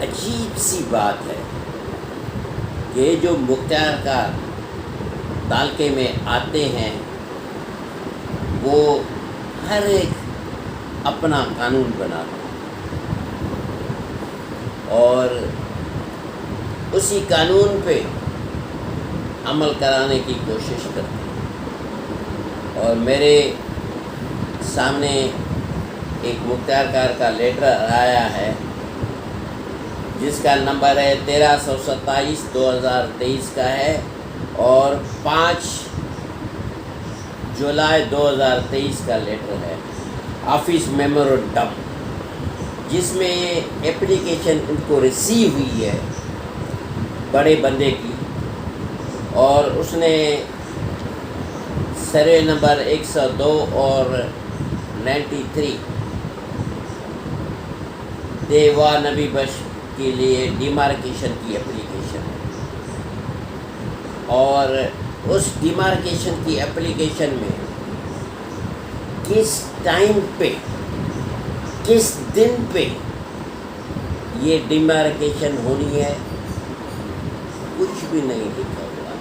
عجیب سی بات ہے کہ جو مختار کا تعلقے میں آتے ہیں وہ ہر ایک اپنا قانون بناتے ہیں اور اسی قانون پہ عمل کرانے کی کوشش کرتے ہیں. اور میرے سامنے ایک مختار کار کا لیٹر آیا ہے جس کا نمبر ہے 1327 2023 کا ہے اور 5 جولائی 2023 کا لیٹر ہے آفس میمورنڈم، جس میں یہ اپلیکیشن ان کو ریسیو ہوئی ہے بڑے بندے کی، اور اس نے سروے نمبر 102 اور 93 دیوا نبی بش کے لیے ڈیمارکیشن کی اپلیکیشن ہے. اور اس ڈیمارکیشن کی اپلیکیشن میں کس ٹائم پہ کس دن پہ یہ ڈیمارکیشن ہونی ہے کچھ بھی نہیں لکھا ہوا.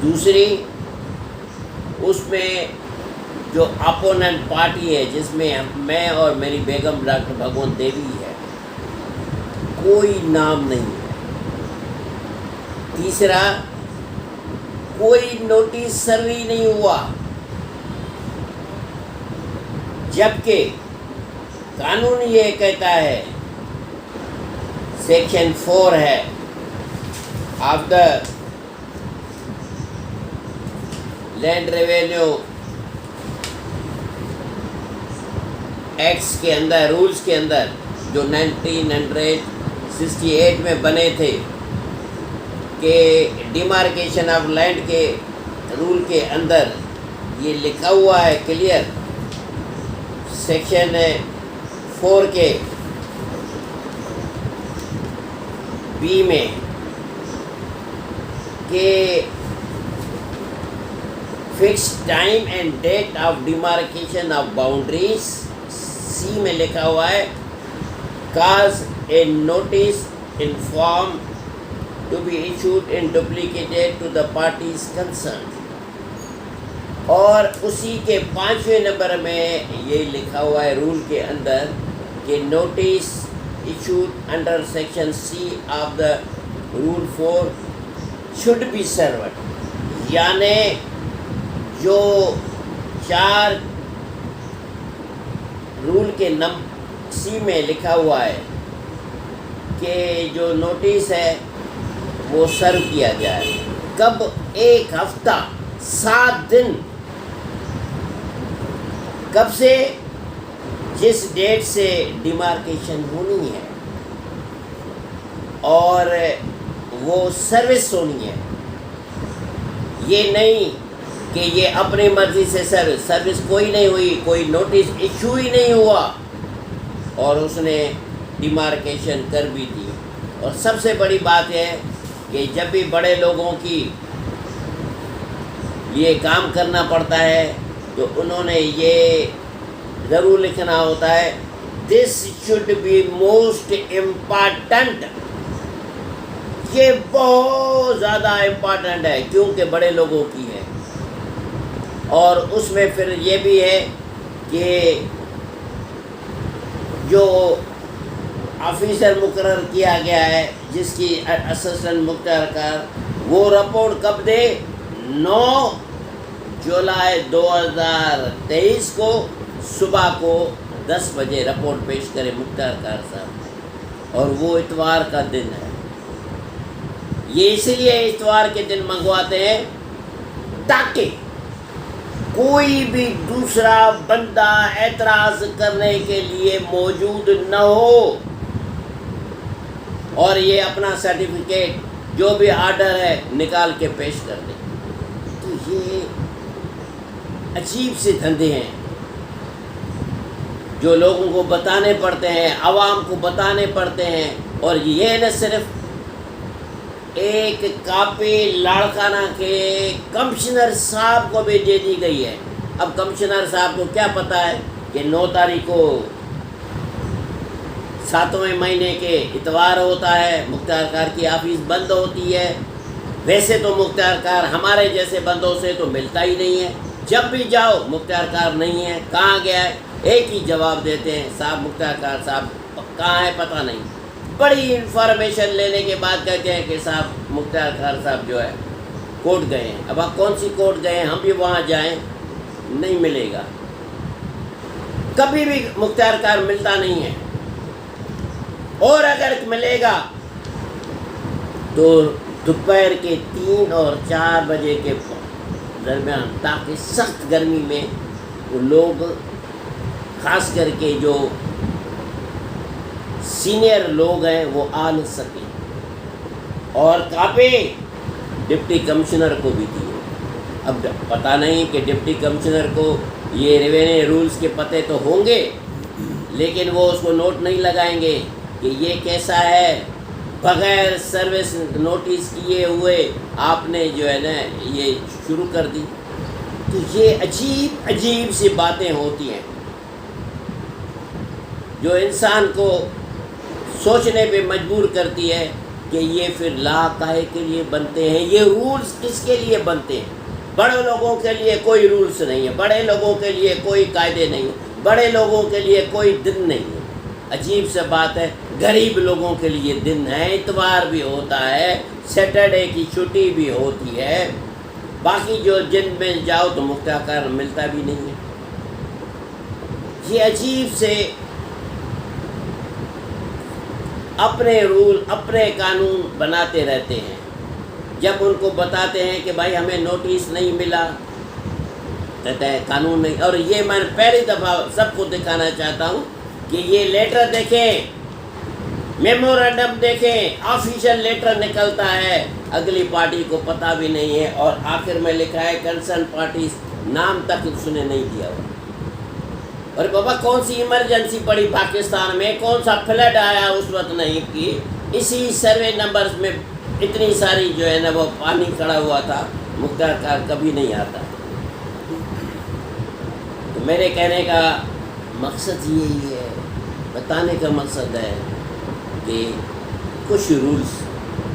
دوسری، اس میں جو اپوننٹ پارٹی ہے جس میں میں اور میری بیگم ڈاکٹر بھگوان دیوی ہے، کوئی نام نہیں ہے. تیسرا، کوئی نوٹس سروی نہیں ہوا، جبکہ قانون یہ کہتا ہے، سیکشن 4 ہے of the land revenue acts کے اندر، رولز کے اندر جو 1968 میں بنے تھے، کہ ڈیمارکیشن آف لینڈ کے رول کے اندر یہ لکھا ہوا ہے کلیئر سیکشن 4 کے بی میں کہ fix time and date of demarcation of boundaries. C میں لکھا ہوا ہے cause a notice in form to be issued and duplicated to the parties concerned. اور اسی کے 5ویں نمبر میں یہ لکھا ہوا ہے رول کے اندر کہ notice issued under section C of the rule 4 should be served. یعنی جو 4 رول کے سی میں لکھا ہوا ہے کہ جو نوٹس ہے وہ سرو کیا جائے. کب؟ 1 ہفتہ 7 دن. کب سے؟ جس ڈیٹ سے ڈیمارکیشن ہونی ہے اور وہ سروس ہونی ہے. یہ نہیں کہ یہ اپنی مرضی سے سروس کوئی نہیں ہوئی، کوئی نوٹس ایشو ہی نہیں ہوا اور اس نے ڈیمارکیشن کر بھی دی. اور سب سے بڑی بات یہ ہے کہ جب بھی بڑے لوگوں کی یہ کام کرنا پڑتا ہے تو انہوں نے یہ ضرور لکھنا ہوتا ہے this should be most important. یہ بہت زیادہ امپارٹنٹ ہے کیونکہ بڑے لوگوں کی ہے. اور اس میں پھر یہ بھی ہے کہ جو آفیسر مقرر کیا گیا ہے جس کی اسسٹنٹ مختار کار، وہ رپورٹ کب دے؟ 9 جولائی 2023 کو صبح کو 10 بجے رپورٹ پیش کرے مختار کار صاحب. اور وہ اتوار کا دن ہے. یہ اس لیے اتوار کے دن منگواتے ہیں تاکہ کوئی بھی دوسرا بندہ اعتراض کرنے کے لیے موجود نہ ہو اور یہ اپنا سرٹیفکیٹ جو بھی آرڈر ہے نکال کے پیش کر دیں. تو یہ عجیب سے دھندے ہیں جو لوگوں کو بتانے پڑتے ہیں، عوام کو بتانے پڑتے ہیں. اور یہ نہ صرف ایک کاپی لاڑکانہ کے کمشنر صاحب کو بھی دے دی گئی ہے. اب کمشنر صاحب کو کیا پتہ ہے کہ 9 تاریخ کو 7वें महीने के इतवार होता है, मुख्तार कार की ऑफिस बंद होती है। वैसे तो मुख्तार कार हमारे जैसे बंदों से तो मिलता ही नहीं है, जब भी जाओ मुख्तार कार नहीं है, कहाँ गया है, एक ही जवाब देते हैं, साहब मुख्तार कार साहब कहाँ है पता नहीं। बड़ी इन्फॉर्मेशन लेने के बाद कहते हैं कि साहब मुख्तार कार साहब जो है कोर्ट गए हैं। अब आप कौन सी कोर्ट गए हैं, हम भी वहाँ जाएं, नहीं मिलेगा, कभी भी मुख्तार कार मिलता नहीं है। और अगर मिलेगा तो दोपहर के 3 और 4 बजे के दरमियान, ताकि सख्त गर्मी में वो लोग, खास करके जो सीनियर लोग हैं, वो आ न सकें। और कापे डिप्टी कमिश्नर को भी दिए। अब पता नहीं कि डिप्टी कमिश्नर को ये रेवेन्यू रूल्स के पते तो होंगे, लेकिन वो उसको नोट नहीं लगाएंगे कि ये कैसा है, बग़ैर सर्विस नोटिस किए हुए आपने जो है ना ये शुरू कर दी। तो ये अजीब अजीब सी बातें होती हैं जो इंसान को सोचने पे मजबूर करती है कि ये फिर ला काहे के लिए बनते हैं, ये रूल्स किसके लिए बनते हैं। बड़े लोगों के लिए कोई रूल्स नहीं है, बड़े लोगों के लिए कोई कायदे नहीं है, बड़े लोगों के लिए कोई दिन नहीं है। अजीब सा बात है, गरीब लोगों के लिए दिन है, इतवार भी होता है, सैटरडे की छुट्टी भी होती है, बाकी जो जिन में जाओ तो मुख्तार कार मिलता भी नहीं है। ये अजीब से अपने रूल अपने कानून बनाते रहते हैं। जब उनको बताते हैं कि भाई हमें नोटिस नहीं मिला, कहते हैं कानून नहीं। और ये मैं पहली दफ़ा सबको दिखाना चाहता हूँ कि ये लेटर देखें, मेमोरेंडम देखें, ऑफिशियल लेटर निकलता है, अगली पार्टी को पता भी नहीं है, और आखिर में लिखा है कंसर्न पार्टीज, नाम तक उसने नहीं दिया हुआ। और बाबा कौन सी इमरजेंसी पड़ी पाकिस्तान में, कौन सा फ्लड आया उस वक्त नहीं की, इसी सर्वे नंबर्स में इतनी सारी जो है ना वो पानी खड़ा हुआ था, मुख्तार कार कभी नहीं आता। तो मेरे कहने का मकसद यही है, बताने का मकसद है कि कुछ रूल्स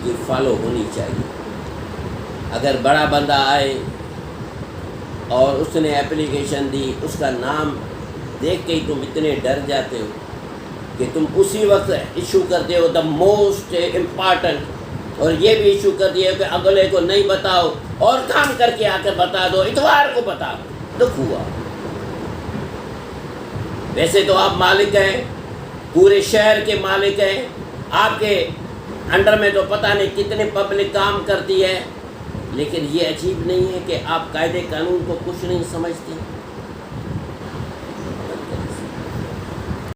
की फॉलो होनी चाहिए। अगर बड़ा बंदा आए और उसने एप्लीकेशन दी, उसका नाम देख के ही तुम इतने डर जाते हो कि तुम उसी वक्त इशू करते हो द मोस्ट इम्पॉर्टेंट, और ये भी इशू कर दिया कि अगले को नहीं बताओ और काम करके आकर बता दो, इतवार को बता दो। दुख हुआ। वैसे तो आप मालिक हैं, पूरे शहर के मालिक हैं, आपके अंडर में तो पता नहीं कितने पब्लिक काम करती है, लेकिन ये अजीब नहीं है कि आप कायदे कानून को कुछ नहीं समझते।